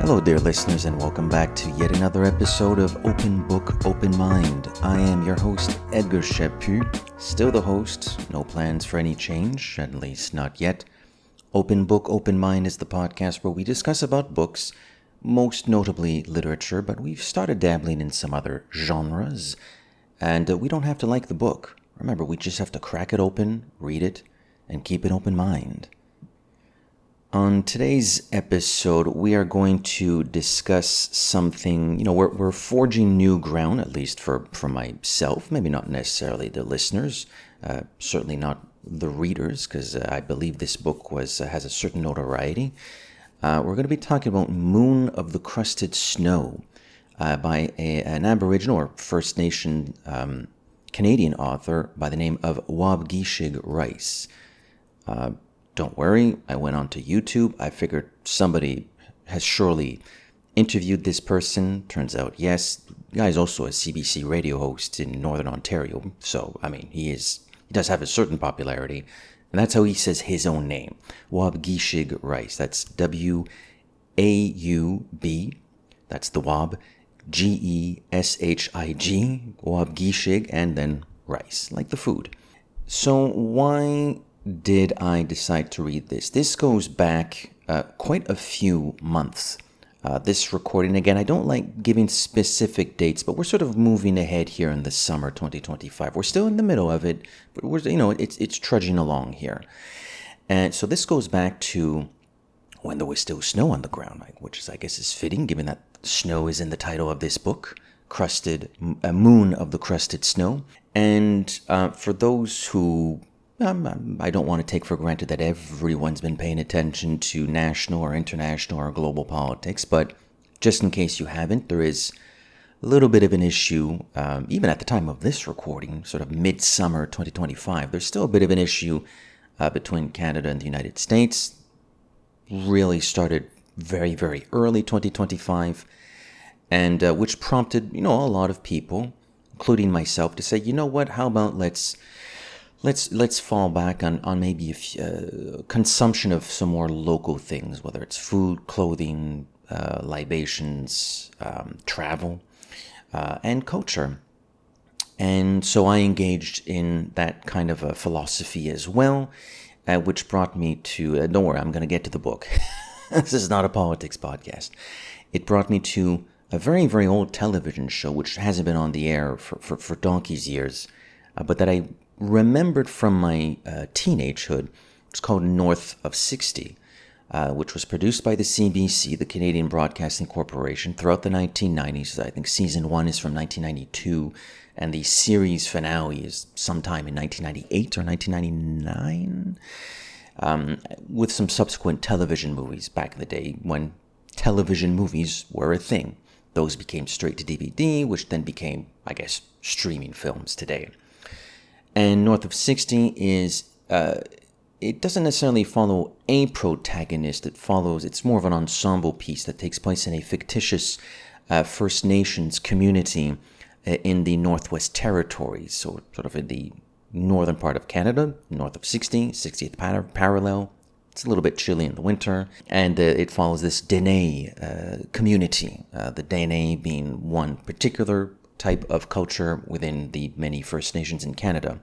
Hello, dear listeners, and welcome back to yet another episode of Open Book, Open Mind. I am your host, Edgar Chaput, still the host, no plans for any change, at least not yet. Open Book, Open Mind is the podcast where we discuss about books, most notably literature, but we've started dabbling in some other genres, and we don't have to like the book. Remember, we just have to crack it open, read it, and keep an open mind. On today's episode, we are going to discuss something, we're forging new ground, at least for myself, maybe not necessarily the listeners, certainly not the readers, because I believe this book has a certain notoriety. We're going to be talking about Moon of the Crusted Snow by an Aboriginal or First Nation Canadian author by the name of Waubgeshig Rice. Don't worry, I went onto YouTube. I figured somebody has surely interviewed this person. Turns out, yes, the guy is also a CBC radio host in Northern Ontario. So, he does have a certain popularity. And that's how he says his own name. Waubgeshig Rice. That's W-A-U-B. That's the Wab. G-E-S-H-I-G. Waubgeshig, and then Rice, like the food. So why did I decide to read this? This goes back quite a few months. This recording, again, I don't like giving specific dates, but we're sort of moving ahead here in the summer 2025. We're still in the middle of it, but it's trudging along here. And so this goes back to when there was still snow on the ground, which I guess is fitting, given that snow is in the title of this book, Moon of the Crusted Snow. And for those who I don't want to take for granted that everyone's been paying attention to national or international or global politics, but just in case you haven't, there is a little bit of an issue, even at the time of this recording, sort of midsummer 2025, there's still a bit of an issue between Canada and the United States. Really started very, very early 2025, and which prompted, a lot of people, including myself, to say, you know what, how about let's fall back on maybe consumption of some more local things, whether it's food, clothing, libations, travel, and culture. And so I engaged in that kind of a philosophy as well, which brought me to, don't worry, I'm going to get to the book. This is not a politics podcast. It brought me to a very, very old television show, which hasn't been on the air for donkey's years, but that I remembered from my teenagehood. It's called North of 60, which was produced by the CBC, the Canadian Broadcasting Corporation, throughout the 1990s. I think season 1 is from 1992, and the series finale is sometime in 1998 or 1999, with some subsequent television movies back in the day when television movies were a thing. Those became straight to DVD, which then became, I guess, streaming films today. And North of 60 is, it doesn't necessarily follow a protagonist. It's more of an ensemble piece that takes place in a fictitious First Nations community in the Northwest Territories, so sort of in the northern part of Canada, north of 60th parallel. It's a little bit chilly in the winter, and it follows this Dene community, the Dene being one particular type of culture within the many First Nations in Canada.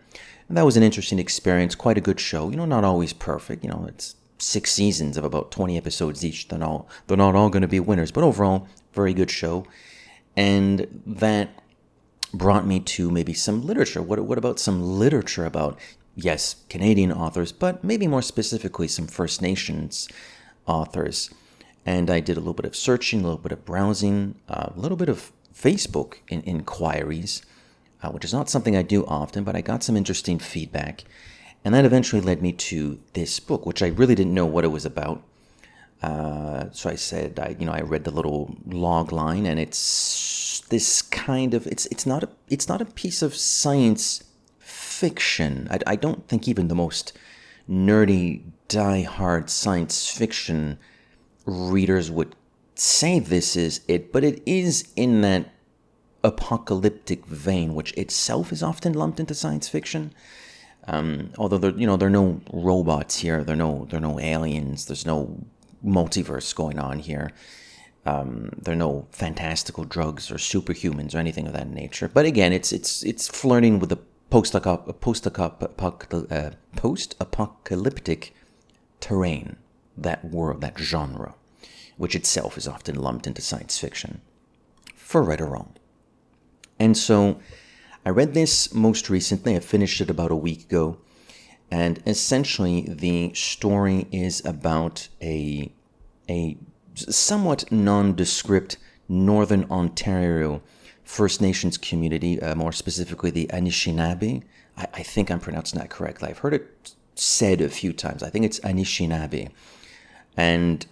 And that was an interesting experience, quite a good show. Not always perfect. It's 6 seasons of about 20 episodes each. They're not all going to be winners, but overall, very good show. And that brought me to maybe some literature. What about some literature about, yes, Canadian authors, but maybe more specifically some First Nations authors? And I did a little bit of searching, a little bit of browsing, a little bit of Facebook inquiries, which is not something I do often, but I got some interesting feedback. And that eventually led me to this book, which I really didn't know what it was about. So I said, I read the little log line, and it's this kind of, it's not a piece of science fiction. I don't think even the most nerdy, die-hard science fiction readers would say this is it, but it is in that apocalyptic vein, which itself is often lumped into science fiction. Although there are no robots here, there are no aliens, there's no multiverse going on here. There are no fantastical drugs or superhumans or anything of that nature. But again, it's flirting with the post-apocalyptic terrain, that world, that genre, which itself is often lumped into science fiction, for right or wrong. And so I read this most recently. I finished it about a week ago. And essentially, the story is about a somewhat nondescript Northern Ontario First Nations community, more specifically the Anishinaabe. I think I'm pronouncing that correctly. I've heard it said a few times. I think it's Anishinaabe. And,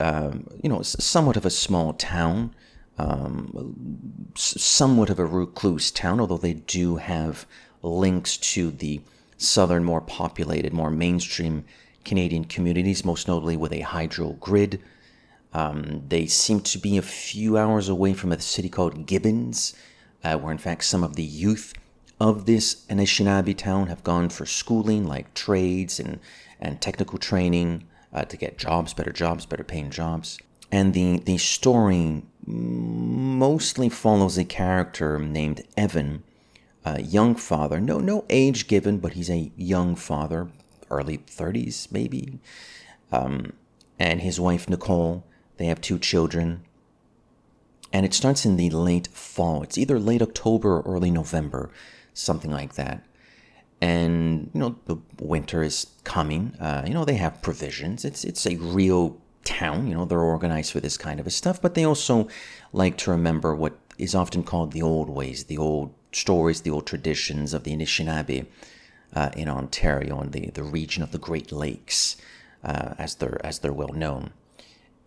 somewhat of a small town, somewhat of a recluse town, although they do have links to the southern, more populated, more mainstream Canadian communities, most notably with a hydro grid. They seem to be a few hours away from a city called Gibbons, where in fact some of the youth of this Anishinaabe town have gone for schooling, like trades and technical training, to get jobs, better paying jobs. And the story mostly follows a character named Evan, a young father, no age given, but he's a young father, early 30s maybe, and his wife Nicole. They have 2 children, and it starts in the late fall. It's either late October or early November, something like that. And, the winter is coming. They have provisions. It's a real town. They're organized for this kind of stuff, but they also like to remember what is often called the old ways, the old stories, the old traditions of the Anishinaabe in Ontario and the region of the Great Lakes, as they're well known.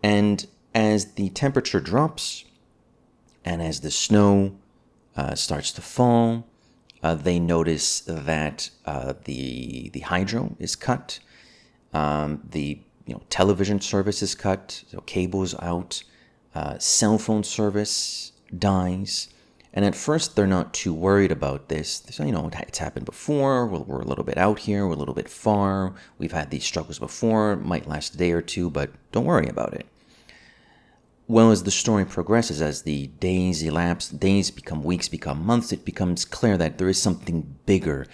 And as the temperature drops and as the snow starts to fall, they notice that the hydro is cut, the television service is cut, so cables out, cell phone service dies. And at first, they're not too worried about this. They say, it's happened before. We're a little bit out here. We're a little bit far. We've had these struggles before. It might last a day or two, but don't worry about it. Well, as the story progresses, as the days elapse, days become weeks, become months, it becomes clear that there is something bigger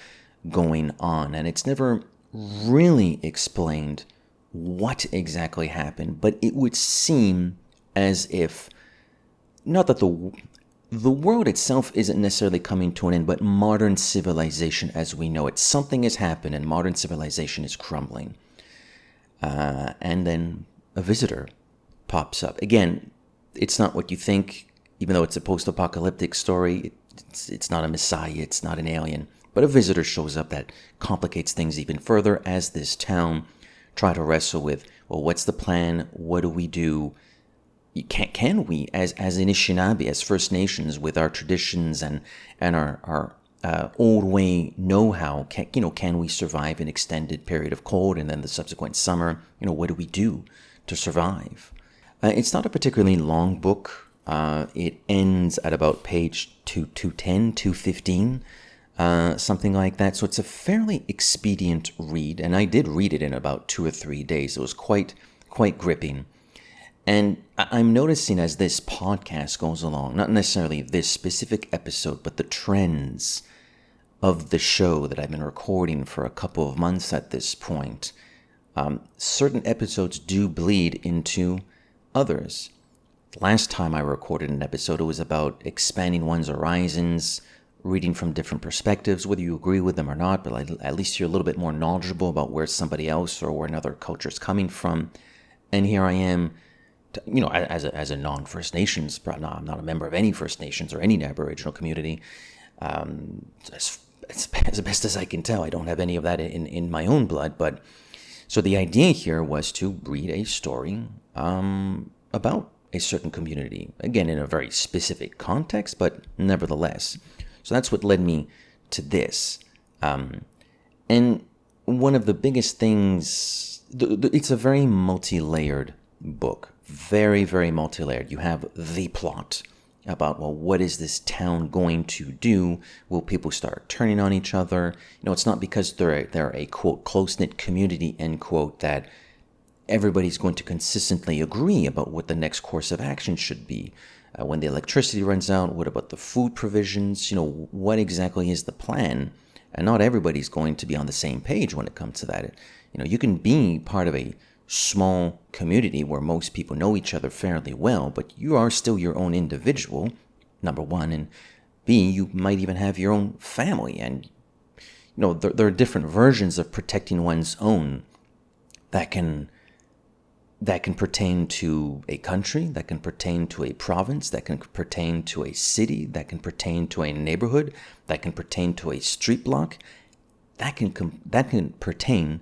going on. And it's never really explained what exactly happened, but it would seem as if, not that the world itself isn't necessarily coming to an end, but modern civilization as we know it. Something has happened and modern civilization is crumbling. And then a visitor pops up. Again, it's not what you think, even though it's a post-apocalyptic story. It's not a messiah, it's not an alien. But a visitor shows up that complicates things even further as this town try to wrestle with, well, what's the plan? What do we do? Can we, as Anishinaabe, as First Nations, with our traditions and our old way know-how, can we survive an extended period of cold and then the subsequent summer? What do we do to survive? It's not a particularly long book. It ends at about page 210, 215, something like that. So it's a fairly expedient read, and I did read it in about 2 or 3 days. It was quite gripping. And I'm noticing as this podcast goes along, not necessarily this specific episode, but the trends of the show that I've been recording for a couple of months at this point, certain episodes do bleed into others. Last time I recorded an episode, it was about expanding one's horizons, reading from different perspectives, whether you agree with them or not, but at least you're a little bit more knowledgeable about where somebody else or where another culture is coming from. And here I am, as a non-First Nations, I'm not a member of any First Nations or any Aboriginal community. As best as I can tell, I don't have any of that in my own blood. But so the idea here was to read a story about a certain community, again in a very specific context, but nevertheless. So that's what led me to this. And one of the biggest things, it's a very multi-layered book. Very, very multi-layered. You have the plot about, well, what is this town going to do? Will people start turning on each other? It's not because they're a, quote, close-knit community, end quote, that everybody's going to consistently agree about what the next course of action should be. When the electricity runs out, what about the food provisions? What exactly is the plan? And not everybody's going to be on the same page when it comes to that. You can be part of a small community where most people know each other fairly well, but you are still your own individual, number one, and B, you might even have your own family, and there are different versions of protecting one's own that can pertain to a country, that can pertain to a province, that can pertain to a city, that can pertain to a neighborhood, that can pertain to a street block, that can pertain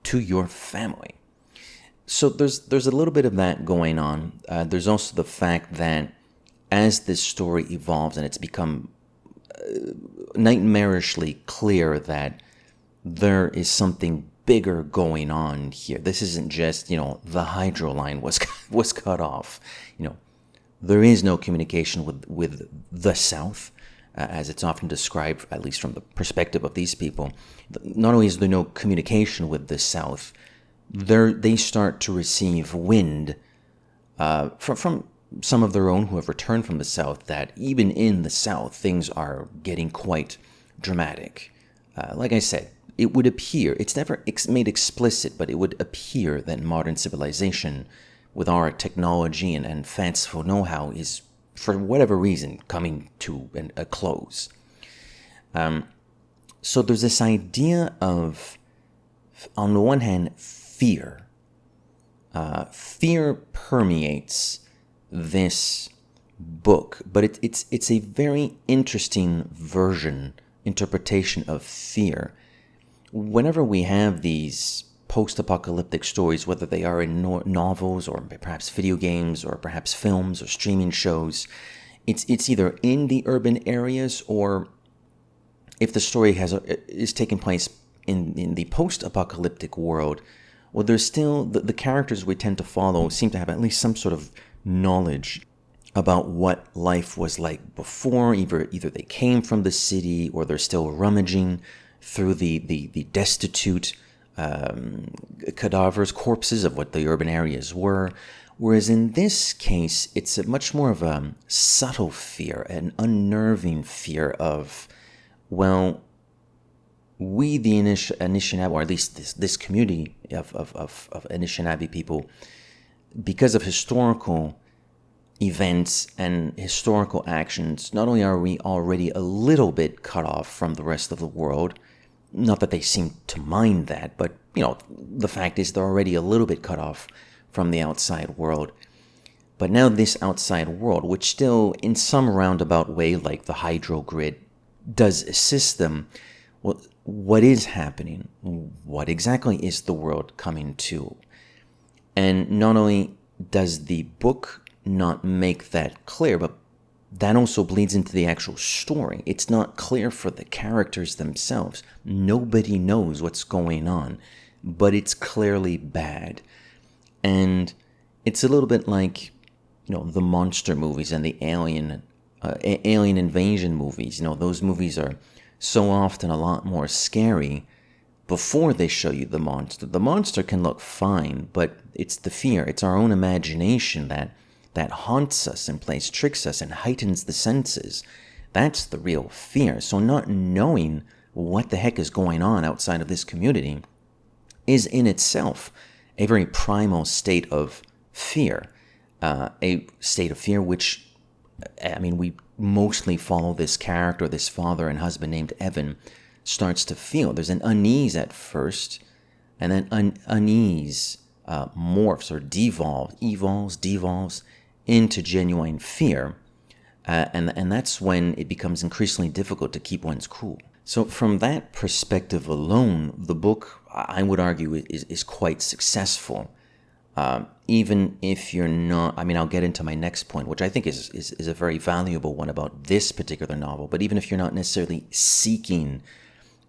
to your family. So there's a little bit of that going on. There's also the fact that as this story evolves and it's become nightmarishly clear that there is something bigger going on here. This isn't just, the hydro line was cut off. There is no communication with the South, as it's often described, at least from the perspective of these people. Not only is there no communication with the South, they start to receive wind from some of their own who have returned from the South that even in the South, things are getting quite dramatic. Like I said, it would appear, it's never made explicit, but it would appear that modern civilization, with our technology and fanciful know-how, is, for whatever reason, coming to a close. So there's this idea of, on the one hand, fear. Fear permeates this book, but it's a very interesting interpretation of fear. Whenever we have these post-apocalyptic stories, whether they are in novels or perhaps video games or perhaps films or streaming shows, it's either in the urban areas, or if the story is taking place in the post-apocalyptic world, well, there's still the characters we tend to follow seem to have at least some sort of knowledge about what life was like before. Either they came from the city, or they're still rummaging through the destitute corpses of what the urban areas were. Whereas in this case, it's a much more of a subtle fear, an unnerving fear of, well, we, the Anishinaabe, or at least this community of Anishinaabe people, because of historical events and historical actions, not only are we already a little bit cut off from the rest of the world, not that they seem to mind that, but, the fact is they're already a little bit cut off from the outside world. But now this outside world, which still in some roundabout way, like the hydro grid, does assist them, well, what is happening? What exactly is the world coming to? And not only does the book not make that clear, but that also bleeds into the actual story. It's not clear for the characters themselves. Nobody knows what's going on, but it's clearly bad. And it's a little bit like, the monster movies and the alien invasion movies. Those movies are so often a lot more scary before they show you the monster. The monster can look fine, but it's the fear. It's our own imagination that haunts us and plays tricks us and heightens the senses. That's the real fear. So not knowing what the heck is going on outside of this community is in itself a very primal state of fear. A state of fear which, we mostly follow this character, this father and husband named Evan, starts to feel. There's an unease at first, and then unease morphs or devolves into genuine fear, and that's when it becomes increasingly difficult to keep one's cool. So from that perspective alone, the book, I would argue, is quite successful. Even if you're not, I'll get into my next point, which I think is a very valuable one about this particular novel, but even if you're not necessarily seeking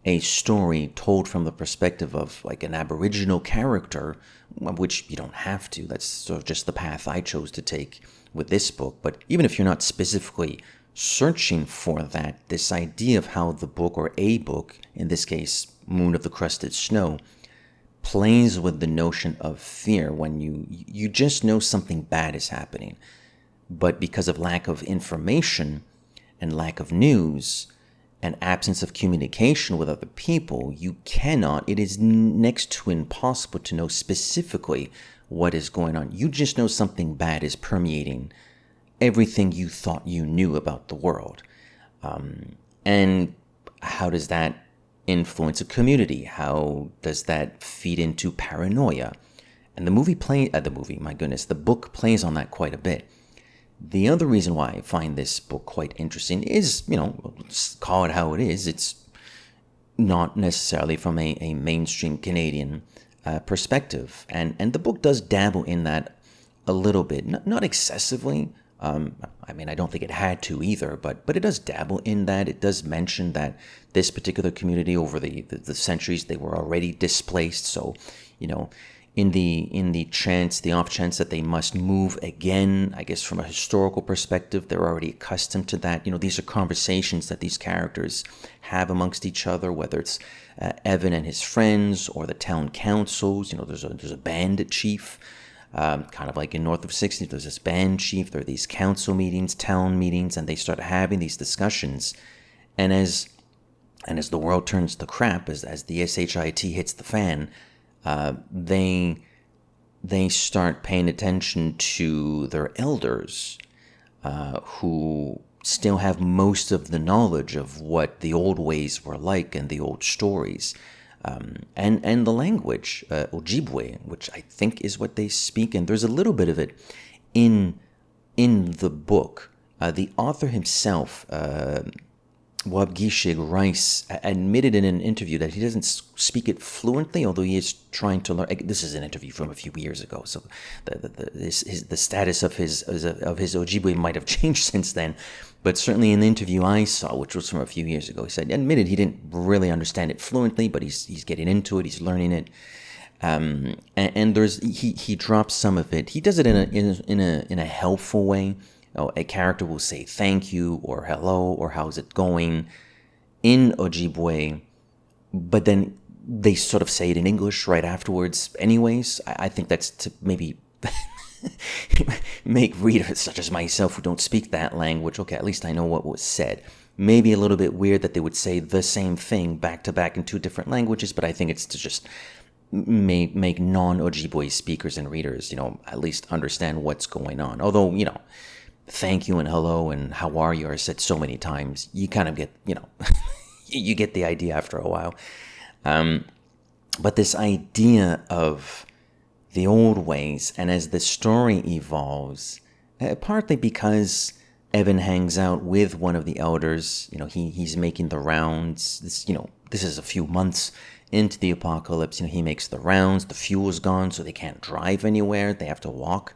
a story told from the perspective of like an Aboriginal character, which you don't have to, that's sort of just the path I chose to take with this book, but even if you're not specifically searching for that, this idea of how the book, or a book, in this case, Moon of the Crusted Snow, plays with the notion of fear when you just know something bad is happening, but because of lack of information and lack of news and absence of communication with other people, it is next to impossible to know specifically what is going on. You just know something bad is permeating everything you thought you knew about the world. And how does that influence a community? How does that feed into paranoia? And the book plays on that quite a bit. The other reason why I find this book quite interesting is, let's call it how it is. It's not necessarily from a mainstream Canadian perspective. And the book does dabble in that a little bit, not excessively. I don't think it had to either, but it does dabble in that. It does mention that this particular community over the centuries, they were already displaced. So, in the off chance that they must move again, I guess from a historical perspective, they're already accustomed to that. These are conversations that these characters have amongst each other, whether it's Evan and his friends or the town councils. There's a bandit chief. Kind of like in North of 60, there's this band chief, there are these council meetings, town meetings, and they start having these discussions. And as the world turns to crap, as the SHIT hits the fan, they start paying attention to their elders, who still have most of the knowledge of what the old ways were like and the old stories. And the language, Ojibwe, which I think is what they speak, and there's a little bit of it in the book. The author himself, Waubgeshig Rice, admitted in an interview that he doesn't speak it fluently, although he is trying to learn. This is an interview from a few years ago, so the status of his Ojibwe might have changed since then. But certainly in the interview I saw, which was from a few years ago, he admitted he didn't really understand it fluently, but he's getting into it, he's learning it. And he drops some of it. He does it in a helpful way. A character will say thank you or hello or how's it going in Ojibwe, but then they sort of say it in English right afterwards anyways. I think that's to maybe make readers such as myself who don't speak that language, okay, at least I know what was said. Maybe a little bit weird that they would say the same thing back to back in two different languages, but I think it's to just make non-Ojibwe speakers and readers, at least understand what's going on. Although, thank you and hello and how are you are said so many times, you kind of get, you get the idea after a while. But this idea of the old ways, and as the story evolves, partly because Evan hangs out with one of the elders, he's making the rounds. This is a few months into the apocalypse. He makes the rounds. The fuel's gone, so they can't drive anywhere. They have to walk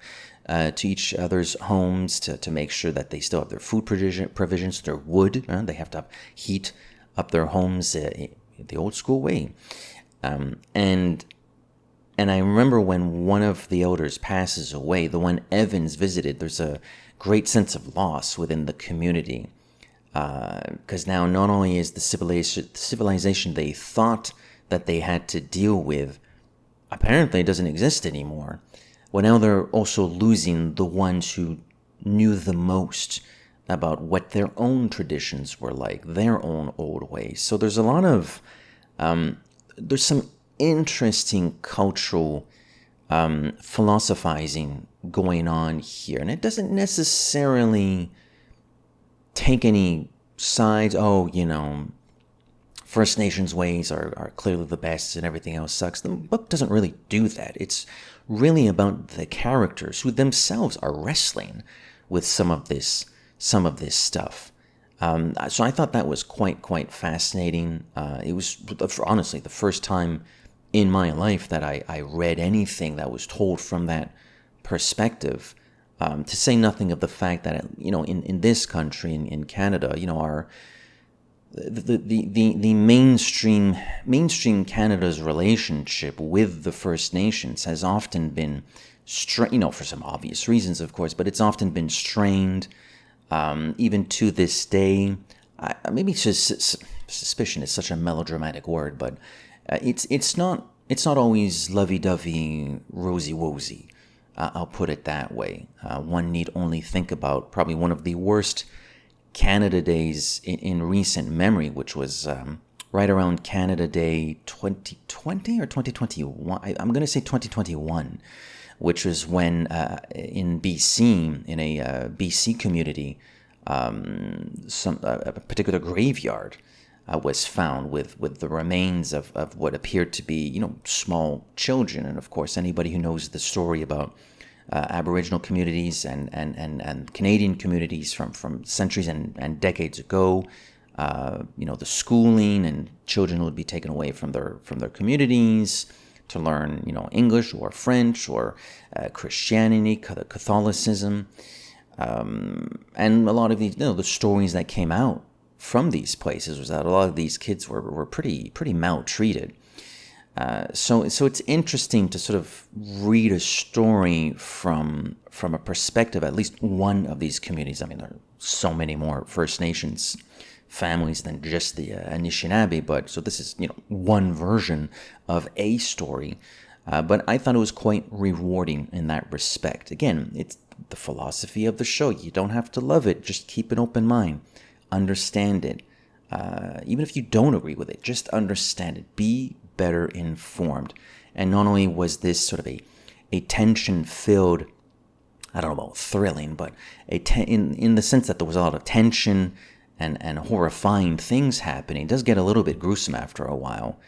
to each other's homes to make sure that they still have their food provisions, their wood. They have to heat up their homes the old school way. And I remember when one of the elders passes away, the one Evans visited, there's a great sense of loss within the community. Because now not only is the civilization they thought that they had to deal with, apparently it doesn't exist anymore. Well, now they're also losing the ones who knew the most about what their own traditions were like, their own old ways. So there's a lot of, there's some interesting cultural philosophizing going on here. And it doesn't necessarily take any sides. First Nations ways are clearly the best and everything else sucks. The book doesn't really do that. It's really about the characters who themselves are wrestling with some of this stuff. So I thought that was quite fascinating. It was honestly the first time in my life that I read anything that was told from that perspective. To say nothing of the fact that in this country, in Canada, our the mainstream Canada's relationship with the First Nations has often been for some obvious reasons, of course, but it's often been strained, even to this day. Maybe suspicion is such a melodramatic word, but it's not it's not always lovey-dovey, rosy-wosy. I'll put it that way. One need only think about probably one of the worst Canada Days in recent memory, which was right around Canada Day 2020 or 2021. I'm going to say 2021, which was when in BC, in a BC community, a particular graveyard was found with the remains of what appeared to be, small children. And of course, anybody who knows the story about Aboriginal communities and Canadian communities from centuries and decades ago, the schooling, and children would be taken away from their communities to learn, English or French or Christianity, Catholicism, and a lot of these, the stories that came out from these places was that a lot of these kids were pretty maltreated. So it's interesting to sort of read a story from a perspective, at least one of these communities. I mean, there are so many more First Nations families than just the Anishinaabe, but so this is, one version of a story. But I thought it was quite rewarding in that respect. Again, it's the philosophy of the show. You don't have to love it. Just keep an open mind. Understand it. Even if you don't agree with it, just understand it. Be better informed. And not only was this sort of a tension-filled, I don't know about thrilling, but in the sense that there was a lot of tension and horrifying things happening. It does get a little bit gruesome after a while.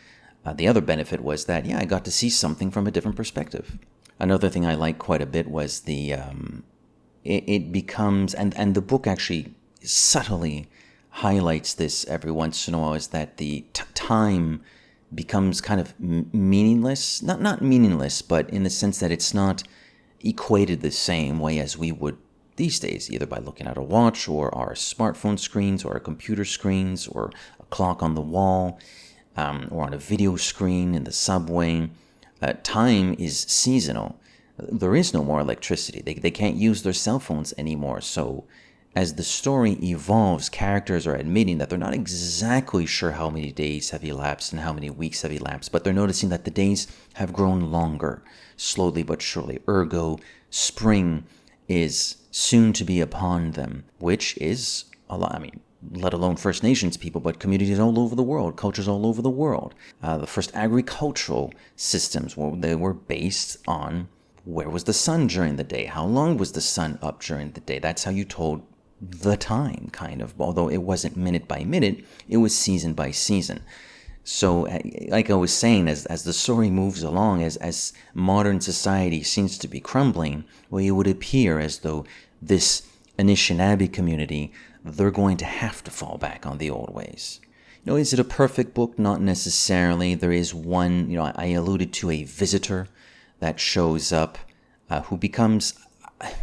The other benefit was that, I got to see something from a different perspective. Another thing I liked quite a bit was it becomes, and the book actually subtly highlights this every once in a while, is that the time becomes kind of meaningless. Not meaningless, but in the sense that it's not equated the same way as we would these days, either by looking at a watch or our smartphone screens or our computer screens or a clock on the wall, or on a video screen in the subway. Time is seasonal. There is no more electricity. They can't use their cell phones anymore. So as the story evolves, characters are admitting that they're not exactly sure how many days have elapsed and how many weeks have elapsed, but they're noticing that the days have grown longer, slowly but surely. Ergo, spring is soon to be upon them, which is a lot. I mean, let alone First Nations people, but communities all over the world, cultures all over the world. The first agricultural systems, they were based on where was the sun during the day, how long was the sun up during the day. That's how you told the time, kind of. Although it wasn't minute by minute, it was season by season. So, like I was saying, as the story moves along, as modern society seems to be crumbling, well, it would appear as though this Anishinaabe community, they're going to have to fall back on the old ways. Is it a perfect book? Not necessarily. There is one, I alluded to a visitor that shows up who becomes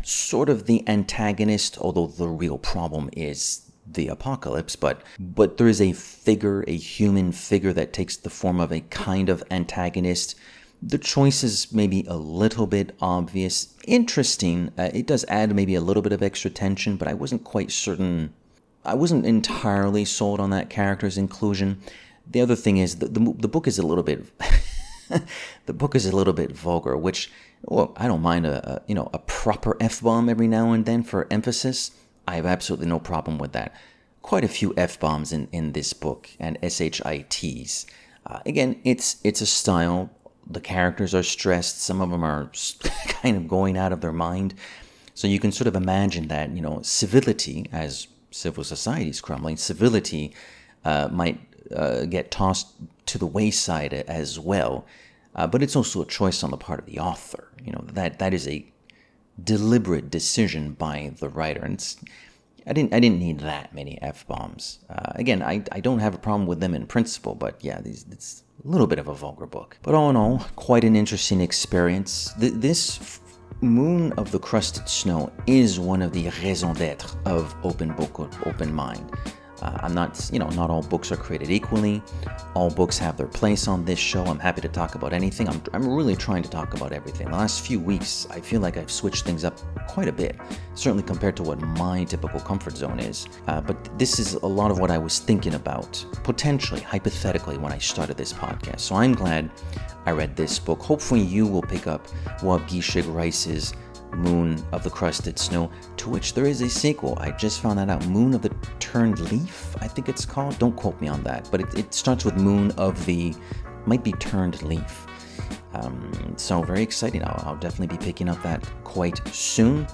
sort of the antagonist, although the real problem is the apocalypse, but there is a figure, a human figure that takes the form of a kind of antagonist. The choice is maybe a little bit obvious. Interesting. It does add maybe a little bit of extra tension, but I wasn't quite certain. I wasn't entirely sold on that character's inclusion. The other thing is the book is a little bit the book is a little bit vulgar, which, well, I don't mind a proper F-bomb every now and then for emphasis. I have absolutely no problem with that. Quite a few F-bombs in this book, and SHITs. Again, it's a style. The characters are stressed. Some of them are kind of going out of their mind. So you can sort of imagine that, civility, as civil society is crumbling, civility might get tossed to the wayside as well. But it's also a choice on the part of the author. That is a deliberate decision by the writer. And I didn't need that many F-bombs. Again, I don't have a problem with them in principle, but yeah, it's a little bit of a vulgar book. But all in all, quite an interesting experience. This Moon of the Crusted Snow is one of the raison d'etre of Open Book, Open Mind. I'm not, not all books are created equally. All books have their place on this show. I'm happy to talk about anything. I'm really trying to talk about everything. The last few weeks, I feel like I've switched things up quite a bit, certainly compared to what my typical comfort zone is. But this is a lot of what I was thinking about, potentially, hypothetically, when I started this podcast. So I'm glad I read this book. Hopefully you will pick up Waubgeshig Rice's Moon of the Crusted Snow, to which there is a sequel. I just found that out. Moon of the Turned Leaf, I think it's called. Don't quote me on that, but it starts with Moon of the, might be Turned Leaf. So very exciting. I'll definitely be picking up that quite soon.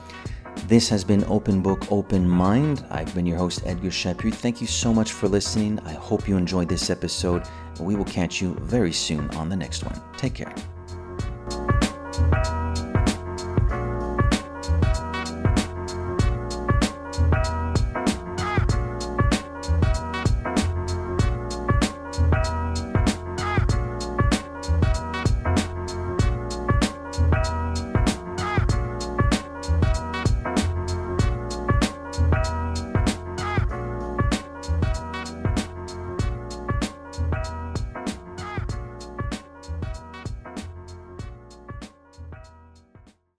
This has been Open Book, Open Mind. I've been your host, Edgar Chaput. Thank you so much for listening. I hope you enjoyed this episode. We will catch you very soon on the next one. Take care.